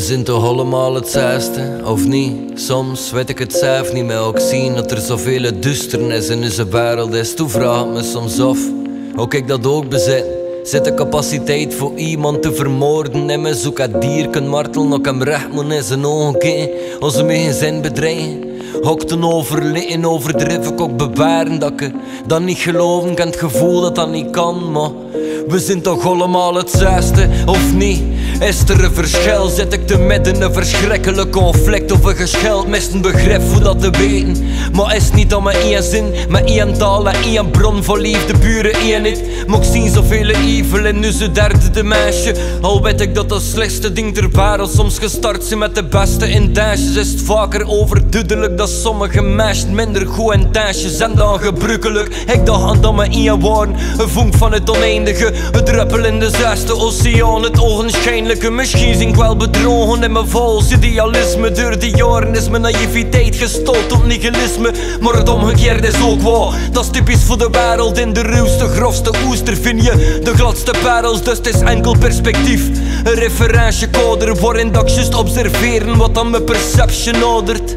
zijn toch allemaal hetzelfde, of niet? Soms weet ik het zelf niet meer, ook zien dat er zoveel duisternis in onze wereld is. Toen vraag me soms af, hoe ik dat ook bezit. Zit de capaciteit voor iemand te vermoorden en me zoek het dier kan martelen, ook hem recht moet in zijn ogen kijken. Als ze me geen zin bedreigen, hokten overlitten, overdreven, ook bewaren dat ik dat niet geloven. Ik heb het gevoel dat dat niet kan, maar we zijn toch allemaal hetzelfde, of niet? Is er een verschil? Zit ik te midden een verschrikkelijk conflict of een geschil? Mist een begrip voor dat te weten. Maar is niet dat met één zin, met één taal en één bron van liefde, buren eenheid. Maar ik zie zoveel evil in onze derde de meisje. Al weet ik dat slechtste ding ter wereld soms gestart zijn met de beste intenties. Is het vaker overduidelijk dat sommige meisjes minder goed intenties zijn dan gebruikelijk. Ik dacht aan dat met één woorden, een vonk van het oneindige, het druppel in de zesde oceaan, het ogenschijnlijke. Misschien zie ik wel bedrogen in mijn vals idealisme. Door de jaren is mijn naïviteit gestold tot nihilisme. Maar het omgekeerde is ook waar, dat is typisch voor de wereld. In de ruwste, grofste oester vind je de gladste parels. Dus het is enkel perspectief, een referentiekader waarin dat ik just observeren wat aan mijn perceptie nadert.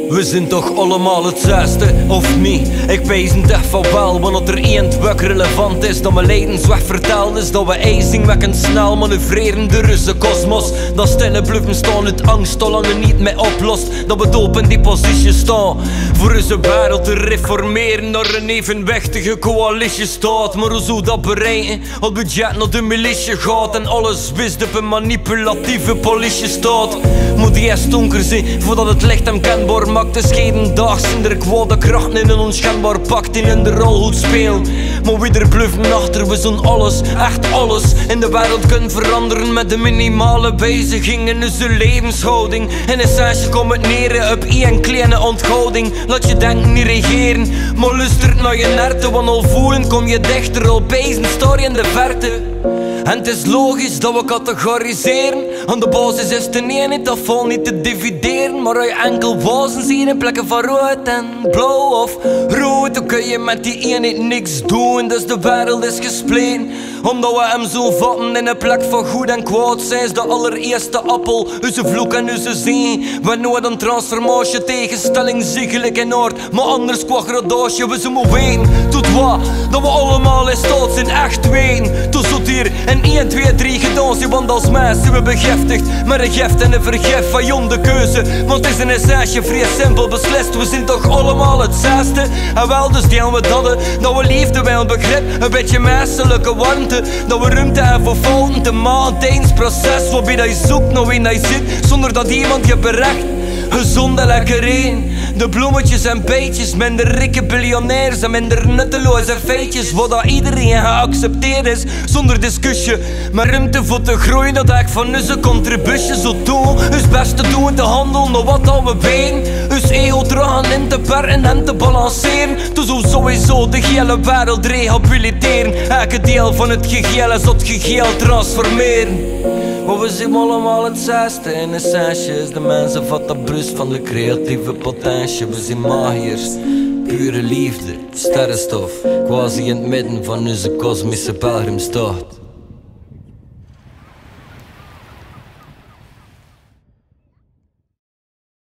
We zijn toch allemaal hetzelfde, of niet? Ik wees het echt van wel, want er één twuk relevant is dat mijn levensweg verteld is. Dat we ijzingwekkend snel manoeuvreren de Russe kosmos. Dat stille bluffen staan uit angst, al lang niet meer oplost. Dat we doop in die positie staan voor onze wereld te reformeren naar een evenwichtige coalitiestaat. Maar hoe zou dat bereiken? Het budget naar de militie gaat en alles wist op een manipulatieve politiestaat. Moet die eerst donker zijn voordat het licht hem kenbaar maakt. Het is hedendaags in er kwade krachten in een onschendbaar pact in de rol goed spelen. Maar wie er bluffen achter, we zullen alles, echt alles in de wereld kunnen veranderen met de minimale wijzigingen in onze levenshouding. In essentie komt het neer op één kleine onthouding. Laat je denken niet regeren, maar luistert naar je nerten, want al voelen kom je dichter, al pezen story in de verte. En het is logisch dat we categoriseren. Aan de basis is het eenheid, dat valt niet te divideren. Maar als je enkel wazen zien in plekken van rood en blauw of rood, dan kun je met die eenheid niks doen. Dus de wereld is gespleten, omdat we hem zo vatten in een plek van goed en kwaad. Zij is de allereerste appel, onze vloek en onze zee. We nooit een transformatie, tegenstelling zichtelijk in orde, maar anders qua gradatie. We zullen weten, tot wat, dat we allemaal in staat zijn echt weten. Tot zot hier en 1, 2, 3 gedaan zijn, want als mens zijn we begiftigd met een gift en een vergif van jonde keuze. Want het is een essentie vrij simpel beslist, we zijn toch allemaal hetzelfde. En wel dus delen we dat we liefde willen begrip, een beetje menselijke warmte. Dat we ruimte hebben voor fouten te maken tijdens het proces, waarbij dat je zoekt naar wie dat je zit, zonder dat iemand je berecht. Gezonde lekkerijn, de bloemetjes en beetjes, minder rikke biljonairs en minder nutteloze feitjes. Wat dat iedereen geaccepteerd is, zonder discussie. Maar ruimte voor te groeien, dat ik van onze contributie zo doen. Ons best te doen, te handelen naar wat dat we weten. Ons ego terug in te perren en te balanceren. Dus hoe sowieso de gele wereld rehabiliteren. Elke deel van het geheel is tot geheel transformeren. Maar we zijn allemaal hetzelfde, in essentie is de mensen wat dat brust van de creatieve potentie. We zijn magiërs, pure liefde, sterrenstof, quasi in het midden van onze kosmische pelgrimstocht.